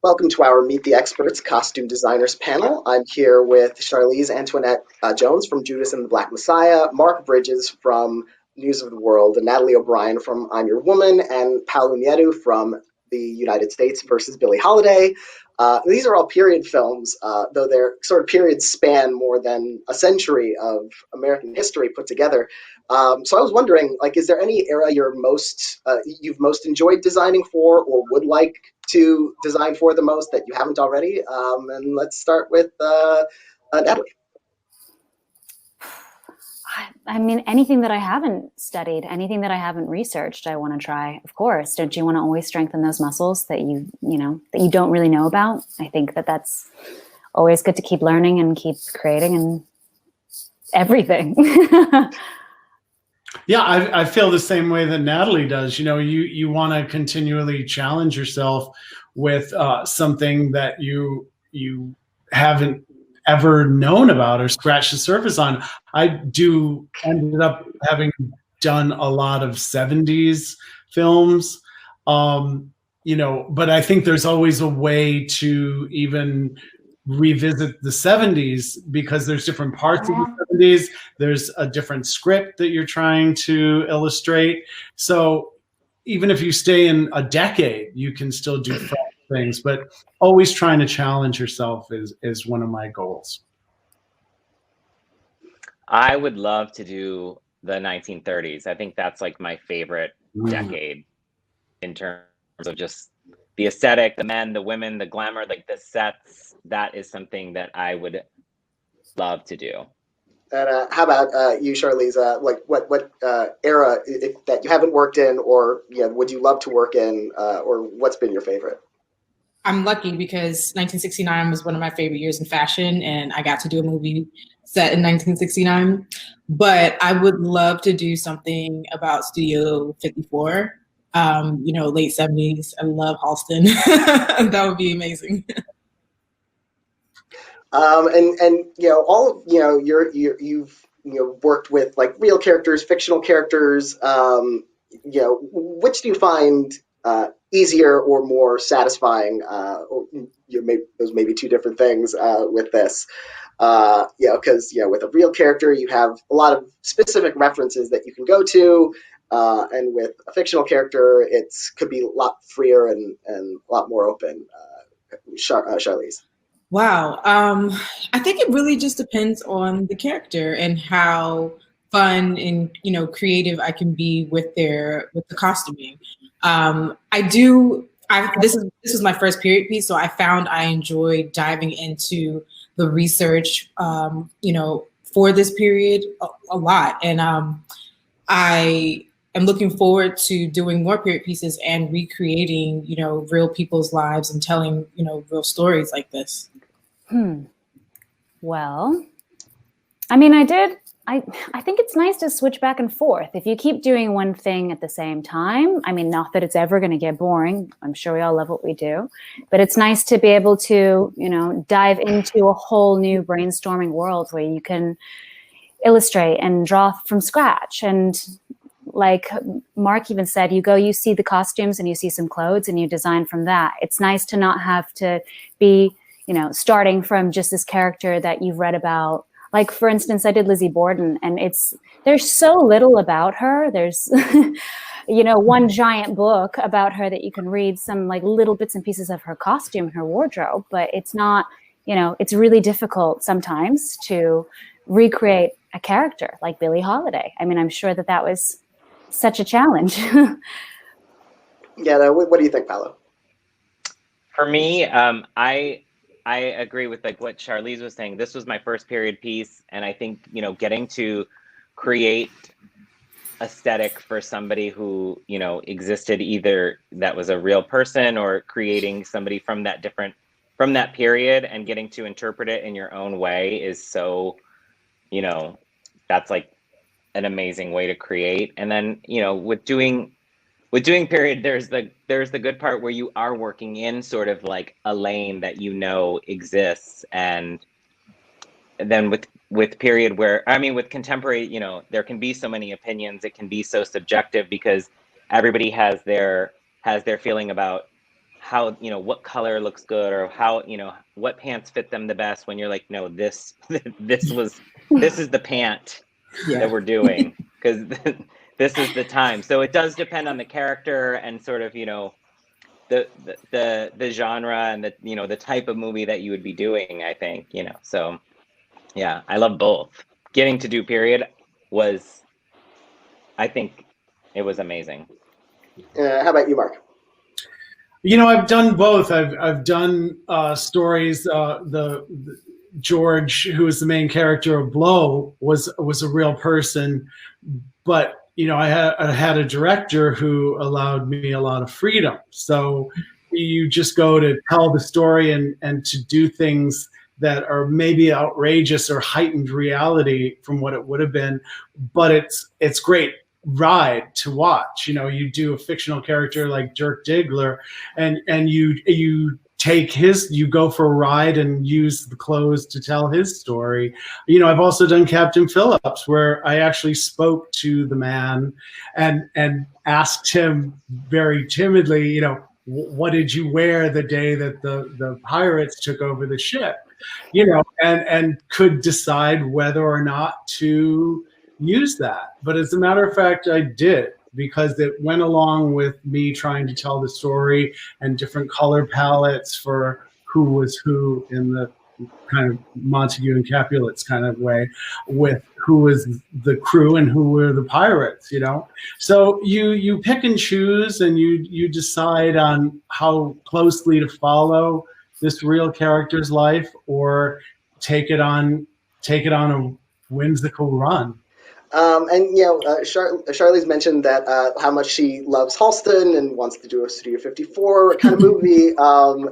Welcome to our Meet the Experts Costume Designers panel. I'm here with Charlese Antoinette Jones from Judas and the Black Messiah, Mark Bridges from News of the World, and Natalie O'Brien from I'm Your Woman, and Paolo Nieddu from the United States versus Billie Holiday. These are all period films, though their sort of periods span more than a century of American history put together. So I was wondering, like, is there any era you've most enjoyed designing for, or would like to design for the most that you haven't already? And let's start with Natalie. I mean, anything that I haven't studied, anything that I haven't researched, I want to try. Of course, don't you want to always strengthen those muscles that you don't really know about? I think that that's always good to keep learning and keep creating and everything. Yeah, I feel the same way that Natalie does. You know, you want to continually challenge yourself with something that you haven't ever known about or scratched the surface on. I ended up having done a lot of 70s films, but I think there's always a way to even revisit the 70s because there's different parts of the 70s. There's a different script that you're trying to illustrate. So even if you stay in a decade, you can still do fresh things, but always trying to challenge yourself is one of my goals. I would love to do the 1930s. I think that's like my favorite decade in terms of just the aesthetic, the men, the women, the glamour, like the sets. That is something that I would love to do. And how about you, Charlese? Like, what era that you haven't worked in, or would you love to work in, or what's been your favorite? I'm lucky because 1969 was one of my favorite years in fashion, and I got to do a movie set in 1969. But I would love to do something about Studio 54. Late 70s. I love Halston. That would be amazing. You've worked with like real characters, fictional characters. Which do you find easier or more satisfying? Those may be two different things with this. Because with a real character, you have a lot of specific references that you can go to. And with a fictional character, it could be a lot freer and a lot more open. Charlese. Wow. I think it really just depends on the character and how fun and creative I can be with the costuming. This is my first period piece, so I found I enjoyed diving into the research for this period a lot, and I am looking forward to doing more period pieces and recreating real people's lives and telling real stories like this. Well, I mean, I think it's nice to switch back and forth. If you keep doing one thing at the same time, I mean, not that it's ever going to get boring. I'm sure we all love what we do, but it's nice to be able to, dive into a whole new brainstorming world where you can illustrate and draw from scratch. And like Mark even said, you see the costumes and you see some clothes and you design from that. It's nice to not have to be starting from just this character that you've read about. Like, for instance, I did Lizzie Borden, and there's so little about her. There's, one giant book about her that you can read some like little bits and pieces of her costume and her wardrobe, but it's not, it's really difficult sometimes to recreate a character like Billie Holiday. I mean, I'm sure that was such a challenge. Yeah. What do you think, Paolo? For me, I agree with like what Charlese was saying. This was my first period piece, and I think getting to create aesthetic for somebody who existed, either that was a real person or creating somebody from that period and getting to interpret it in your own way is so that's like an amazing way to create. And then with doing period, there's the good part where you are working in sort of like a lane that exists, and then with period with contemporary, there can be so many opinions. It can be so subjective because everybody has their feeling about how, you know, what color looks good, or how, you know, what pants fit them the best, when you're like, no, this this is the pant that we're doing, because this is the time. So it does depend on the character and sort of, you know, the genre and the, you know, the type of movie that you would be doing, I think, you know. So yeah, I love both. Getting to do period was, I think it was amazing. How about you, Mark? You know, I've done both. I've done stories. The George, who was the main character of Blow, was a real person, but you know, I had a director who allowed me a lot of freedom. So you just go to tell the story and to do things that are maybe outrageous or heightened reality from what it would have been, but it's great ride to watch. You know, you do a fictional character like Dirk Diggler, and you take you go for a ride and use the clothes to tell his story. You know, I've also done Captain Phillips, where I actually spoke to the man and asked him very timidly, you know, what did you wear the day that the pirates took over the ship? You know, and could decide whether or not to use that. But as a matter of fact, I did, because it went along with me trying to tell the story and different color palettes for who was who in the kind of Montague and Capulets kind of way, with who was the crew and who were the pirates, you know. So you pick and choose, and you decide on how closely to follow this real character's life, or take it on a whimsical run. And you know, Charlese mentioned that how much she loves Halston and wants to do a Studio 54 kind of movie.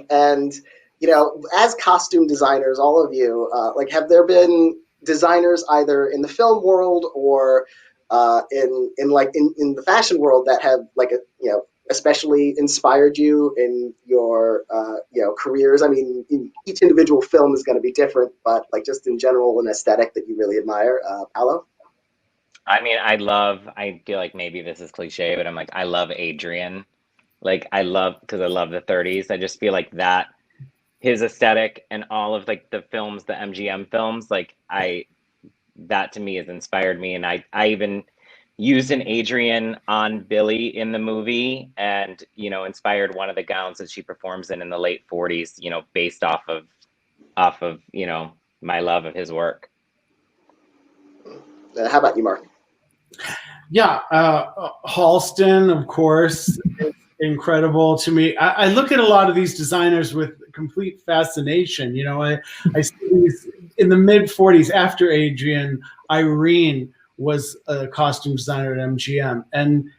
And you know, as costume designers, all of you, like, have there been designers either in the film world or in the fashion world that have, like, you know, especially inspired you in your you know, careers? I mean, each individual film is going to be different, but like, just in general, an aesthetic that you really admire. Paolo? I mean, I feel like maybe this is cliche, but I'm like, I love Adrian. Like, because I love the 30s. I just feel like that, his aesthetic and all of like the films, the MGM films, like that to me has inspired me. And I even used an Adrian on Billie in the movie, and, you know, inspired one of the gowns that she performs in the late 40s, you know, based off of, you know, my love of his work. How about you, Mark? Yeah, Halston, of course, is incredible to me. I look at a lot of these designers with complete fascination. You know, I see these in the mid 40s after Adrian. Irene was a costume designer at MGM, and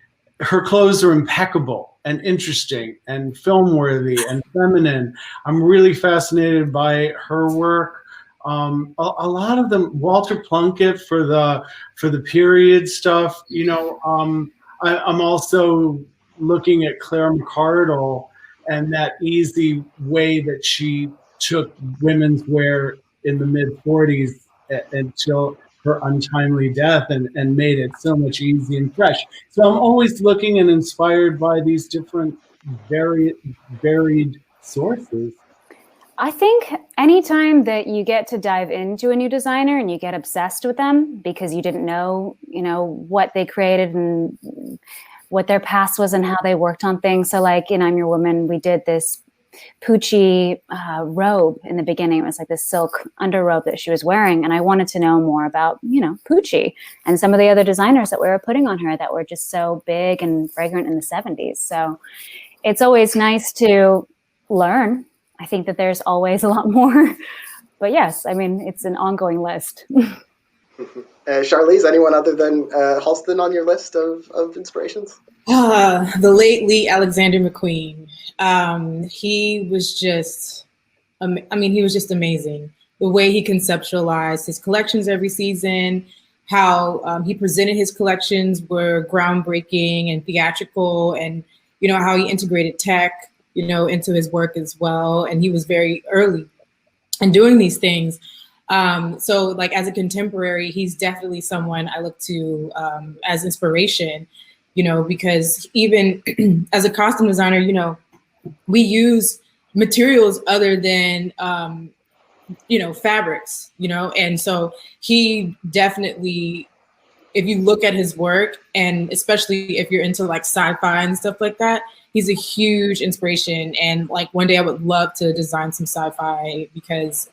her clothes are impeccable and interesting and film-worthy and feminine. I'm really fascinated by her work. A lot of them, Walter Plunkett for the period stuff. You know, I'm also looking at Claire McCardle and that easy way that she took women's wear in the mid 40s until her untimely death, and made it so much easy and fresh. So I'm always looking and inspired by these different varied sources. I think anytime that you get to dive into a new designer and you get obsessed with them because you didn't know, you know, what they created and what their past was and how they worked on things. So like in I'm Your Woman, we did this Pucci robe in the beginning. It was like this silk underrobe that she was wearing. And I wanted to know more about, you know, Pucci and some of the other designers that we were putting on her that were just so big and fragrant in the 70s. So it's always nice to learn. I think that there's always a lot more. But yes, I mean, it's an ongoing list. Charlese, anyone other than Halston on your list of inspirations? The late Lee Alexander McQueen. He was just, he was just amazing. The way he conceptualized his collections every season, how he presented his collections were groundbreaking and theatrical, and, you know, how he integrated tech, you know, into his work as well. And he was very early in doing these things. So like as a contemporary, he's definitely someone I look to as inspiration, you know, because even as a costume designer, you know, we use materials other than fabrics, and so he definitely, if you look at his work, and especially if you're into like sci-fi and stuff like that, he's a huge inspiration. And like one day I would love to design some sci-fi because,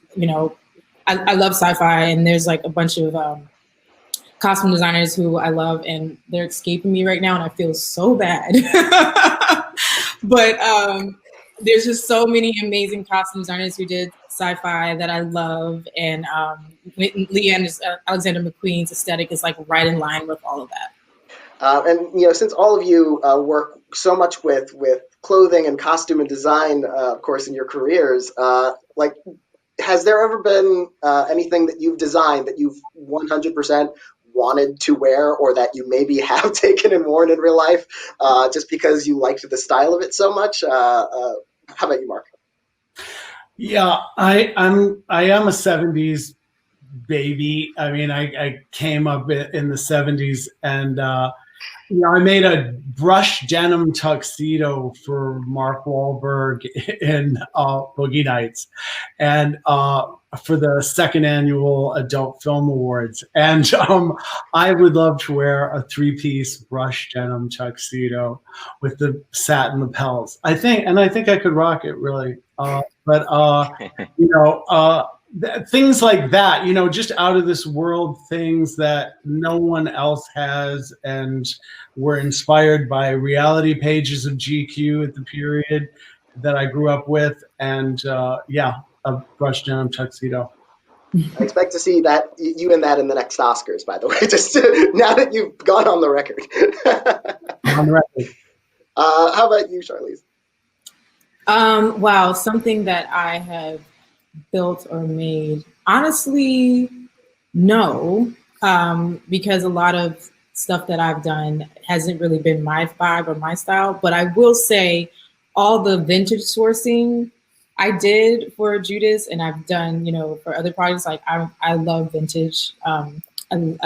I love sci-fi, and there's like a bunch of costume designers who I love, and they're escaping me right now, and I feel so bad. But there's just so many amazing costume designers who did sci-fi that I love, and Alexander McQueen's aesthetic is like right in line with all of that. And since all of you work so much with clothing and costume and design, of course, in your careers, like, has there ever been anything that you've designed that you've 100% wanted to wear, or that you maybe have taken and worn in real life, just because you liked the style of it so much? How about you, Mark? Yeah, I am a 70s baby. I mean, I came up in the 70s, and I made a brushed denim tuxedo for Mark Wahlberg in Boogie Nights, and for the second annual Adult Film Awards. And I would love to wear a 3-piece brushed denim tuxedo with the satin lapels. I think I could rock it, really. Things like that, just out of this world things that no one else has, and were inspired by reality pages of GQ at the period that I grew up with. And a brushed denim tuxedo. I expect to see that you in that in the next Oscars, by the way, just now that you've gone on the record. On the record. How about you, Charlese? Wow, something that I have built or made, honestly, no, because a lot of stuff that I've done hasn't really been my vibe or my style. But I will say all the vintage sourcing I did for Judas, and I've done, for other projects. Like I love vintage. I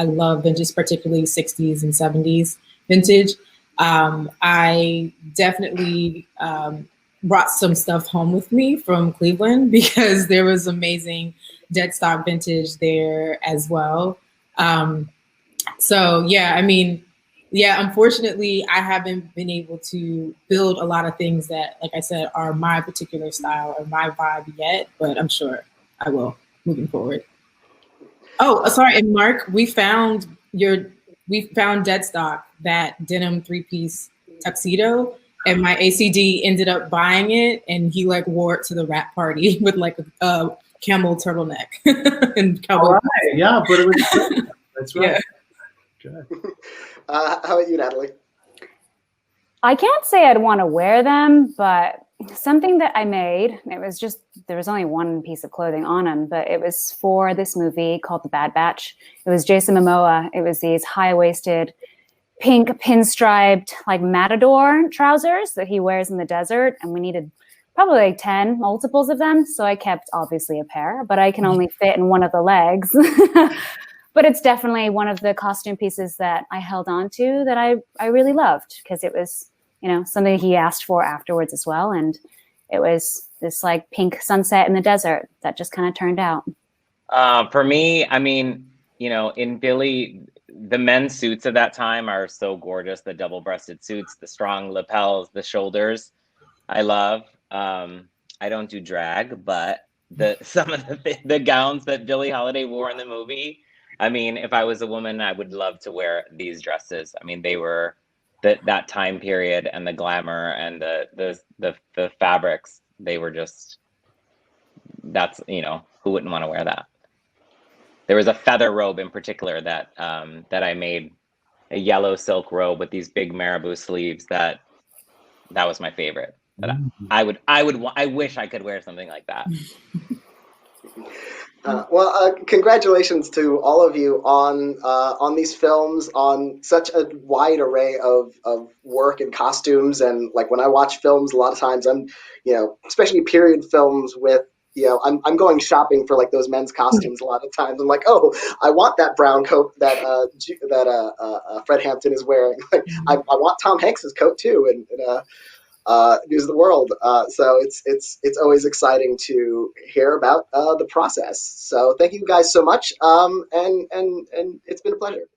love vintage, particularly 60s and 70s vintage. I definitely brought some stuff home with me from Cleveland because there was amazing dead stock vintage there as well. Unfortunately, I haven't been able to build a lot of things that, like I said, are my particular style or my vibe yet, but I'm sure I will moving forward. Oh, sorry. And Mark, we found dead stock, that denim 3-piece tuxedo, and my ACD ended up buying it, and he like wore it to the rap party with like a camel turtleneck and cowboy. All right. Yeah, but it was that's right. Yeah. Good. How about you, Natalie? I can't say I'd want to wear them, but something that I made, there was only one piece of clothing on them, but it was for this movie called The Bad Batch. It was Jason Momoa. It was these high-waisted pink pinstriped like matador trousers that he wears in the desert, and we needed probably like 10 multiples of them, so I kept obviously a pair, but I can only fit in one of the legs. But it's definitely one of the costume pieces that I held on to that I really loved, because it was something he asked for afterwards as well, and it was this like pink sunset in the desert that just kind of turned out. For me, I mean, in Billie, the men's suits of that time are so gorgeous. The double-breasted suits, the strong lapels, the shoulders, I love. I don't do drag, but some of the gowns that Billie Holiday wore in the movie, I mean, if I was a woman, I would love to wear these dresses. I mean, they were that time period, and the glamour and the fabrics, they were just, that's, who wouldn't want to wear that? There was a feather robe in particular that I made, a yellow silk robe with these big marabou sleeves. That was my favorite. But I wish I could wear something like that. Congratulations to all of you on these films, on such a wide array of work and costumes. And like when I watch films, a lot of times I'm, especially period films with, I'm going shopping for like those men's costumes. A lot of times I'm like, oh, I want that brown coat that Fred Hampton is wearing. Like, I want Tom Hanks's coat too. And News of the World. So it's always exciting to hear about the process. So thank you guys so much, and it's been a pleasure.